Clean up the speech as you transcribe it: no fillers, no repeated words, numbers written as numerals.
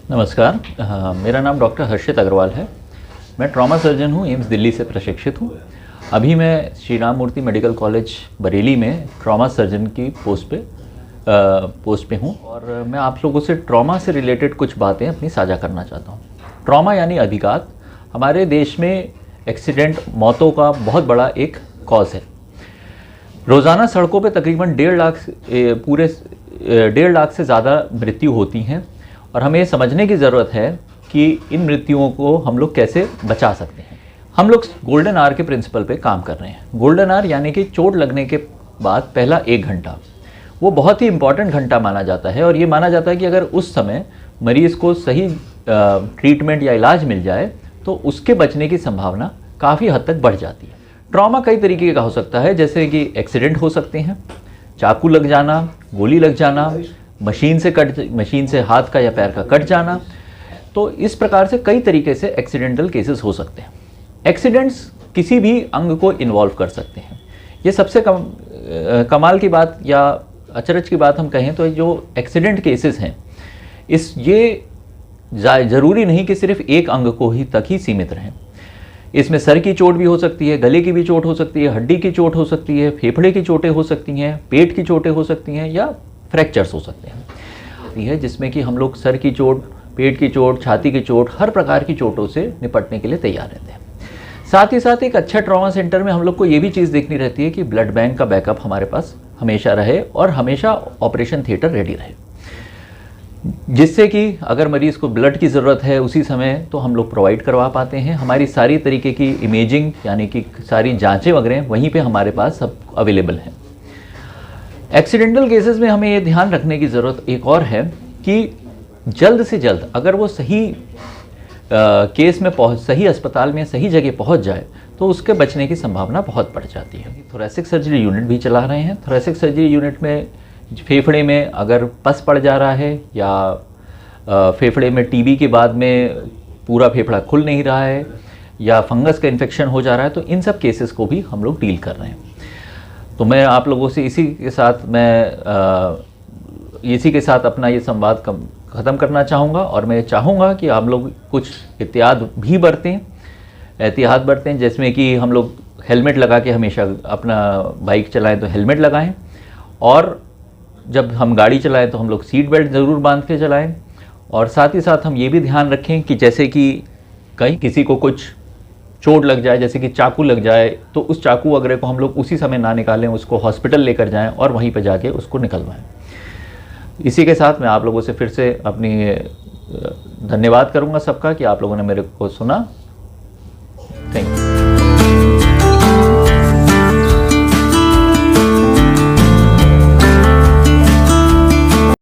नमस्कार, मेरा नाम डॉक्टर हर्षित अग्रवाल है। मैं ट्रॉमा सर्जन हूँ, एम्स दिल्ली से प्रशिक्षित हूँ। अभी मैं श्री राम मूर्ति मेडिकल कॉलेज बरेली में ट्रॉमा सर्जन की पोस्ट पे हूँ और मैं आप लोगों से ट्रॉमा से रिलेटेड कुछ बातें अपनी साझा करना चाहता हूँ। ट्रॉमा यानी अधिघात हमारे देश में एक्सीडेंट, मौतों का बहुत बड़ा एक कॉज है। रोज़ाना सड़कों पे तकरीबन 1.5 लाख से ज़्यादा मृत्यु होती हैं और हमें समझने की ज़रूरत है कि इन मृत्युओं को हम लोग कैसे बचा सकते हैं। हम लोग गोल्डन आवर के प्रिंसिपल पे काम कर रहे हैं। गोल्डन आवर यानी कि चोट लगने के बाद पहला 1 घंटा, वो बहुत ही इम्पॉर्टेंट घंटा माना जाता है और ये माना जाता है कि अगर उस समय मरीज़ को सही ट्रीटमेंट या इलाज मिल जाए तो उसके बचने की संभावना काफ़ी हद तक बढ़ जाती है। ट्रॉमा कई तरीके का हो सकता है, जैसे कि एक्सीडेंट हो सकते हैं, चाकू लग जाना, गोली लग जाना, मशीन से हाथ का या पैर का कट जाना। तो इस प्रकार से कई तरीके से एक्सीडेंटल केसेस हो सकते हैं। एक्सीडेंट्स किसी भी अंग को इन्वॉल्व कर सकते हैं। ये सबसे कमाल की बात या अचरज की बात हम कहें तो जो एक्सीडेंट केसेस हैं, ये ज़रूरी नहीं कि सिर्फ एक अंग को ही तक ही सीमित रहें। इसमें सर की चोट भी हो सकती है, गले की भी चोट हो सकती है, हड्डी की चोट हो सकती है, फेफड़े की चोटें हो सकती हैं, पेट की चोटें हो सकती हैं या फ्रैक्चर्स हो सकते हैं, जिसमें कि हम लोग सर की चोट, पेट की चोट, छाती की चोट, हर प्रकार की चोटों से निपटने के लिए तैयार रहते हैं। साथ ही साथ एक अच्छा ट्रॉमा सेंटर में हम लोग को ये भी चीज़ देखनी रहती है कि ब्लड बैंक का बैकअप हमारे पास हमेशा रहे और हमेशा ऑपरेशन थिएटर रेडी रहे, जिससे कि अगर मरीज़ को ब्लड की ज़रूरत है उसी समय तो हम लोग प्रोवाइड करवा पाते हैं। हमारी सारी तरीके की इमेजिंग यानी कि सारी जाँचें वगैरह वहीं पर हमारे पास सब अवेलेबल हैं। एक्सीडेंटल केसेस में हमें ये ध्यान रखने की ज़रूरत एक और है कि जल्द से जल्द अगर वो सही केस में सही अस्पताल में सही जगह पहुंच जाए तो उसके बचने की संभावना बहुत बढ़ जाती है। थोरेसिक सर्जरी यूनिट भी चला रहे हैं। थोरेसिक सर्जरी यूनिट में फेफड़े में अगर पस पड़ जा रहा है या फेफड़े में टीबी के बाद में पूरा फेफड़ा खुल नहीं रहा है या फंगस का इन्फेक्शन हो जा रहा है, तो इन सब केसेस को भी हम लोग डील कर रहे हैं। तो मैं आप लोगों से इसी के साथ अपना ये संवाद ख़त्म करना चाहूँगा और मैं चाहूँगा कि आप लोग कुछ एहतियात बरतें, जिसमें कि हम लोग हेलमेट लगा के हमेशा अपना बाइक चलाएं तो हेलमेट लगाएं और जब हम गाड़ी चलाएं तो हम लोग सीट बेल्ट ज़रूर बांध के चलाएं। और साथ ही साथ हम ये भी ध्यान रखें कि जैसे कि कहीं किसी को कुछ चोट लग जाए, जैसे कि चाकू लग जाए, तो उस चाकू वगैरह को हम लोग उसी समय ना निकालें, उसको हॉस्पिटल लेकर जाएं और वहीं पर जाके उसको निकलवाएं। इसी के साथ मैं आप लोगों से फिर से अपनी धन्यवाद करूंगा सबका कि आप लोगों ने मेरे को सुना।